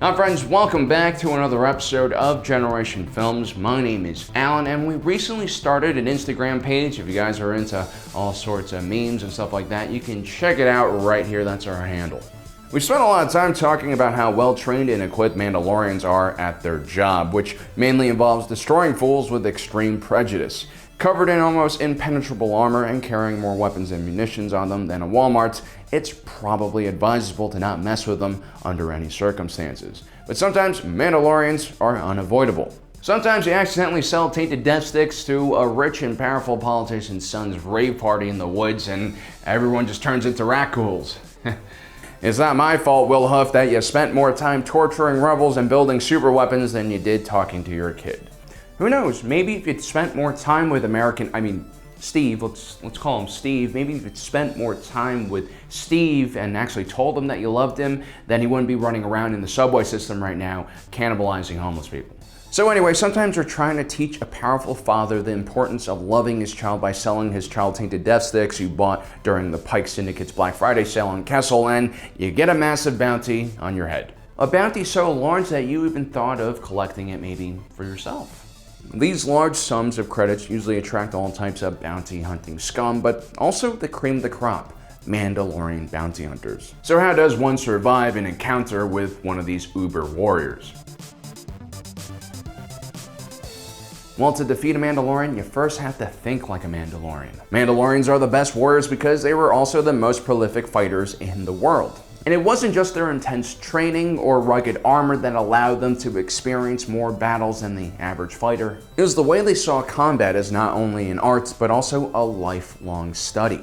Hi friends, welcome back to another episode of Generation Films. My name is Alan and we recently started an Instagram page. If you guys are into all sorts of memes and stuff like that, you can check it out right here. That's our handle. We spent a lot of time talking about how well-trained and equipped Mandalorians are at their job, which mainly involves destroying fools with extreme prejudice. Covered in almost impenetrable armor and carrying more weapons and munitions on them than a Walmart's, it's probably advisable to not mess with them under any circumstances. But sometimes Mandalorians are unavoidable. Sometimes you accidentally sell tainted death sticks to a rich and powerful politician's son's rave party in the woods and everyone just turns into raccoons. It's not my fault, Will Huff, that you spent more time torturing rebels and building super weapons than you did talking to your kid. Who knows, maybe if you'd spent more time with Steve, let's call him Steve, maybe if you'd spent more time with Steve and actually told him that you loved him, then he wouldn't be running around in the subway system right now, cannibalizing homeless people. So anyway, sometimes we're trying to teach a powerful father the importance of loving his child by selling his child tainted death sticks you bought during the Pike Syndicate's Black Friday sale on Kessel, and you get a massive bounty on your head. A bounty so large that you even thought of collecting it maybe for yourself. These large sums of credits usually attract all types of bounty hunting scum, but also the cream of the crop, Mandalorian bounty hunters. So how does one survive an encounter with one of these uber warriors? Well, to defeat a Mandalorian, you first have to think like a Mandalorian. Mandalorians are the best warriors because they were also the most prolific fighters in the world. And it wasn't just their intense training or rugged armor that allowed them to experience more battles than the average fighter. It was the way they saw combat as not only an art, but also a lifelong study.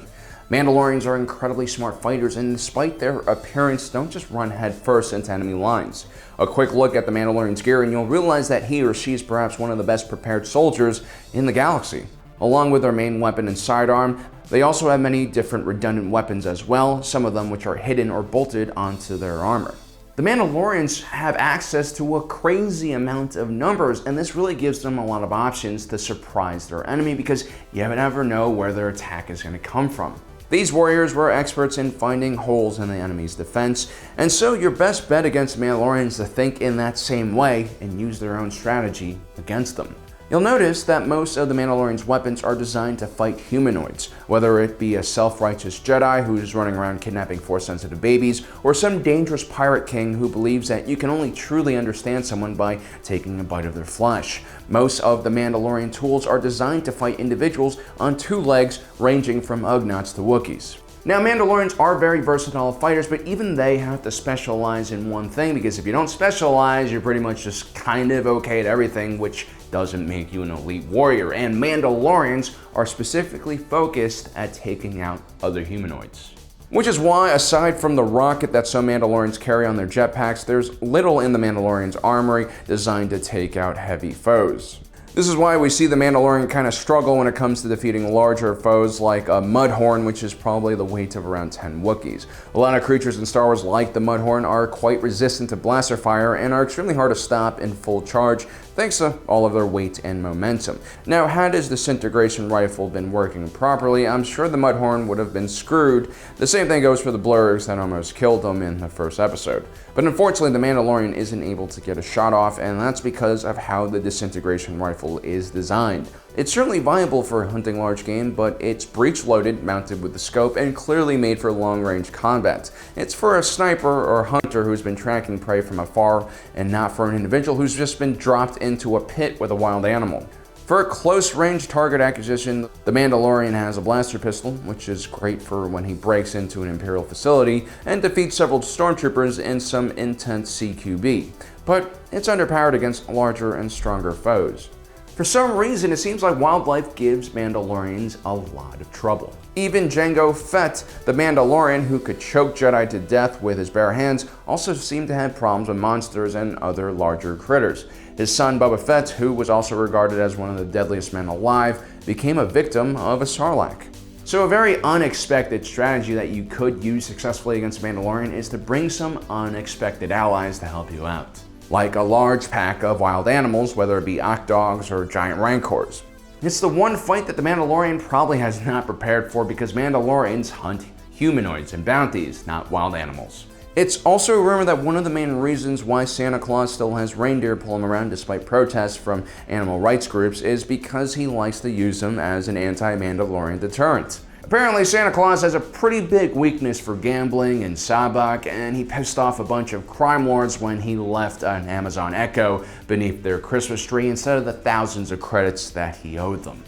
Mandalorians are incredibly smart fighters, and despite their appearance, don't just run headfirst into enemy lines. A quick look at the Mandalorian's gear and you'll realize that he or she is perhaps one of the best prepared soldiers in the galaxy. Along with their main weapon and sidearm, they also have many different redundant weapons as well, some of them which are hidden or bolted onto their armor. The Mandalorians have access to a crazy amount of numbers, and this really gives them a lot of options to surprise their enemy because you never know where their attack is going to come from. These warriors were experts in finding holes in the enemy's defense, and so your best bet against Mandalorians is to think in that same way and use their own strategy against them. You'll notice that most of the Mandalorians' weapons are designed to fight humanoids, whether it be a self-righteous Jedi who's running around kidnapping Force-sensitive babies, or some dangerous pirate king who believes that you can only truly understand someone by taking a bite of their flesh. Most of the Mandalorian tools are designed to fight individuals on two legs, ranging from Ugnaughts to Wookiees. Now, Mandalorians are very versatile fighters, but even they have to specialize in one thing, because if you don't specialize, you're pretty much just kind of okay at everything, which doesn't make you an elite warrior. And Mandalorians are specifically focused at taking out other humanoids. Which is why, aside from the rocket that some Mandalorians carry on their jetpacks, there's little in the Mandalorian's armory designed to take out heavy foes. This is why we see the Mandalorian kind of struggle when it comes to defeating larger foes like a Mudhorn, which is probably the weight of around 10 Wookiees. A lot of creatures in Star Wars like the Mudhorn are quite resistant to blaster fire and are extremely hard to stop in full charge thanks to all of their weight and momentum. Now, had his disintegration rifle been working properly, I'm sure the Mudhorn would have been screwed. The same thing goes for the blurgs that almost killed him in the first episode. But unfortunately, the Mandalorian isn't able to get a shot off, and that's because of how the disintegration rifle is designed. It's certainly viable for hunting large game, but it's breech-loaded, mounted with the scope, and clearly made for long-range combat. It's for a sniper or hunter who's been tracking prey from afar, and not for an individual who's just been dropped into a pit with a wild animal. For a close-range target acquisition, the Mandalorian has a blaster pistol, which is great for when he breaks into an Imperial facility and defeats several stormtroopers in some intense CQB. But it's underpowered against larger and stronger foes. For some reason, it seems like wildlife gives Mandalorians a lot of trouble. Even Jango Fett, the Mandalorian who could choke Jedi to death with his bare hands, also seemed to have problems with monsters and other larger critters. His son Boba Fett, who was also regarded as one of the deadliest men alive, became a victim of a Sarlacc. So a very unexpected strategy that you could use successfully against Mandalorian is to bring some unexpected allies to help you out, like a large pack of wild animals, whether it be Dogs or giant Rancors. It's the one fight that the Mandalorian probably has not prepared for because Mandalorians hunt humanoids and bounties, not wild animals. It's also rumored that one of the main reasons why Santa Claus still has reindeer pull him around despite protests from animal rights groups is because he likes to use them as an anti-Mandalorian deterrent. Apparently, Santa Claus has a pretty big weakness for gambling and sabak, and he pissed off a bunch of crime lords when he left an Amazon Echo beneath their Christmas tree instead of the thousands of credits that he owed them.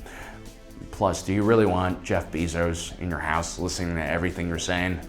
Plus, do you really want Jeff Bezos in your house listening to everything you're saying?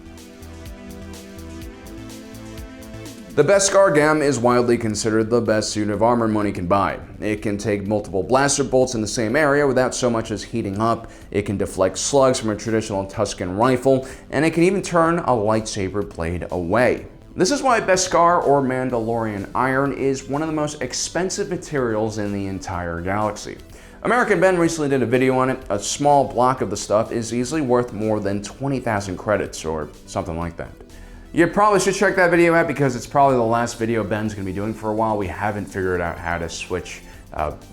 The Beskar'gam is widely considered the best suit of armor money can buy. It can take multiple blaster bolts in the same area without so much as heating up, it can deflect slugs from a traditional Tusken rifle, and it can even turn a lightsaber blade away. This is why Beskar or Mandalorian iron is one of the most expensive materials in the entire galaxy. American Ben recently did a video on it. A small block of the stuff is easily worth more than 20,000 credits or something like that. You probably should check that video out because it's probably the last video Ben's going to be doing for a while. We haven't figured out how to switch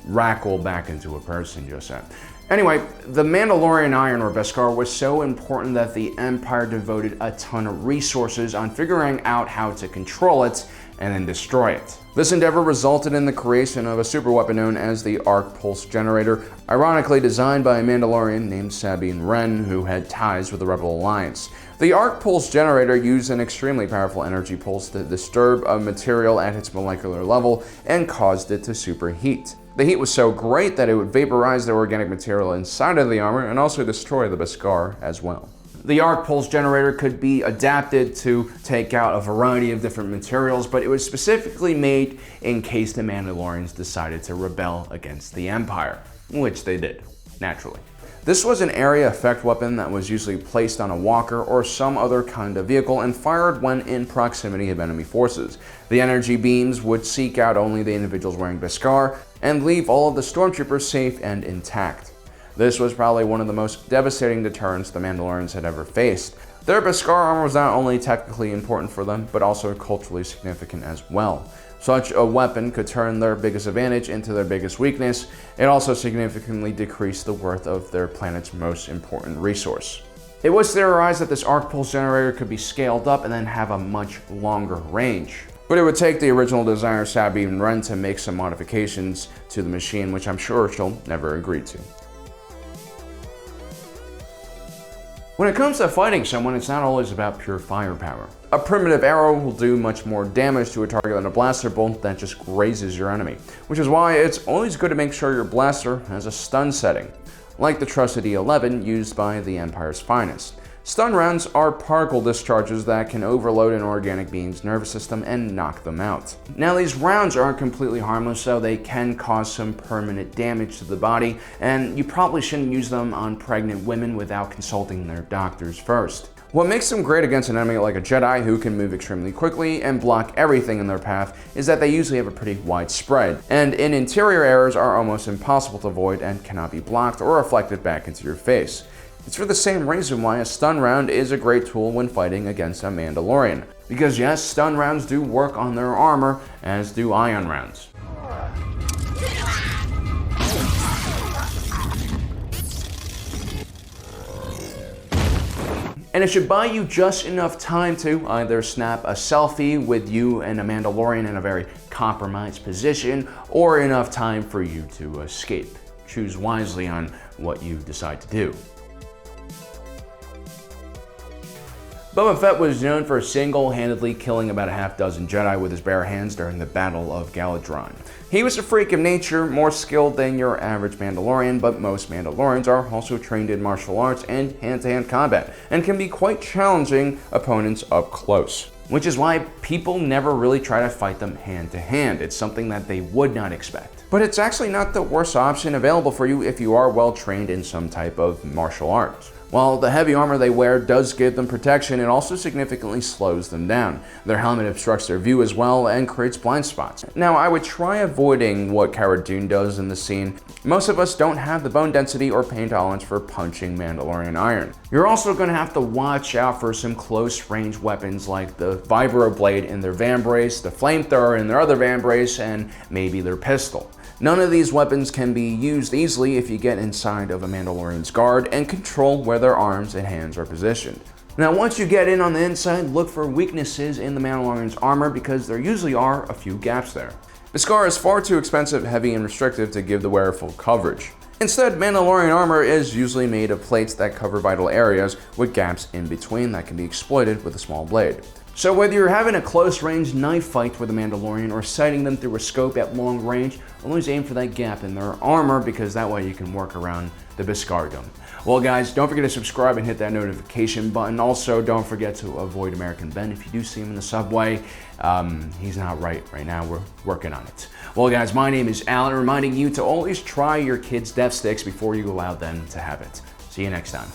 Rackle back into a person just yet. Anyway, the Mandalorian iron or Beskar was so important that the Empire devoted a ton of resources on figuring out how to control it and then destroy it. This endeavor resulted in the creation of a superweapon known as the Arc Pulse Generator, ironically designed by a Mandalorian named Sabine Wren who had ties with the Rebel Alliance. The Arc Pulse Generator used an extremely powerful energy pulse to disturb a material at its molecular level and caused it to superheat. The heat was so great that it would vaporize the organic material inside of the armor and also destroy the Beskar as well. The Arc Pulse Generator could be adapted to take out a variety of different materials, but it was specifically made in case the Mandalorians decided to rebel against the Empire, which they did, naturally. This was an area effect weapon that was usually placed on a walker or some other kind of vehicle and fired when in proximity of enemy forces. The energy beams would seek out only the individuals wearing Beskar and leave all of the stormtroopers safe and intact. This was probably one of the most devastating deterrents the Mandalorians had ever faced. Their Beskar armor was not only technically important for them, but also culturally significant as well. Such a weapon could turn their biggest advantage into their biggest weakness. It also significantly decreased the worth of their planet's most important resource. It was theorized that this Arc Pulse Generator could be scaled up and then have a much longer range. But it would take the original designer Sabine Wren to make some modifications to the machine, which I'm sure she'll never agree to. When it comes to fighting someone, it's not always about pure firepower. A primitive arrow will do much more damage to a target than a blaster bolt that just grazes your enemy, which is why it's always good to make sure your blaster has a stun setting, like the trusted E11 used by the Empire's finest. Stun rounds are particle discharges that can overload an organic being's nervous system and knock them out. Now, these rounds aren't completely harmless, so they can cause some permanent damage to the body, and you probably shouldn't use them on pregnant women without consulting their doctors first. What makes them great against an enemy like a Jedi who can move extremely quickly and block everything in their path is that they usually have a pretty wide spread, and in interior errors are almost impossible to avoid and cannot be blocked or reflected back into your face. It's for the same reason why a stun round is a great tool when fighting against a Mandalorian. Because yes, stun rounds do work on their armor, as do ion rounds. And it should buy you just enough time to either snap a selfie with you and a Mandalorian in a very compromised position, or enough time for you to escape. Choose wisely on what you decide to do. Boba Fett was known for single-handedly killing about a half-dozen Jedi with his bare hands during the Battle of Galadron. He was a freak of nature, more skilled than your average Mandalorian, but most Mandalorians are also trained in martial arts and hand-to-hand combat, and can be quite challenging opponents up close. Which is why people never really try to fight them hand-to-hand. It's something that they would not expect. But it's actually not the worst option available for you if you are well trained in some type of martial arts. While the heavy armor they wear does give them protection, it also significantly slows them down. Their helmet obstructs their view as well and creates blind spots. Now, I would try avoiding what Cara Dune does in the scene. Most of us don't have the bone density or pain tolerance for punching Mandalorian iron. You're also going to have to watch out for some close-range weapons like the vibroblade in their vambrace, the flamethrower in their other vambrace, and maybe their pistol. None of these weapons can be used easily if you get inside of a Mandalorian's guard and control where their arms and hands are positioned. Now, once you get in on the inside, look for weaknesses in the Mandalorian's armor because there usually are a few gaps there. Beskar is far too expensive, heavy, and restrictive to give the wearer full coverage. Instead, Mandalorian armor is usually made of plates that cover vital areas with gaps in between that can be exploited with a small blade. So whether you're having a close-range knife fight with a Mandalorian or sighting them through a scope at long range, always aim for that gap in their armor because that way you can work around the Beskar'gam. Well guys, don't forget to subscribe and hit that notification button. Also, don't forget to avoid American Ben. If you do see him in the subway, he's not right now. We're working on it. Well guys, my name is Alan, reminding you to always try your kids' death sticks before you allow them to have it. See you next time.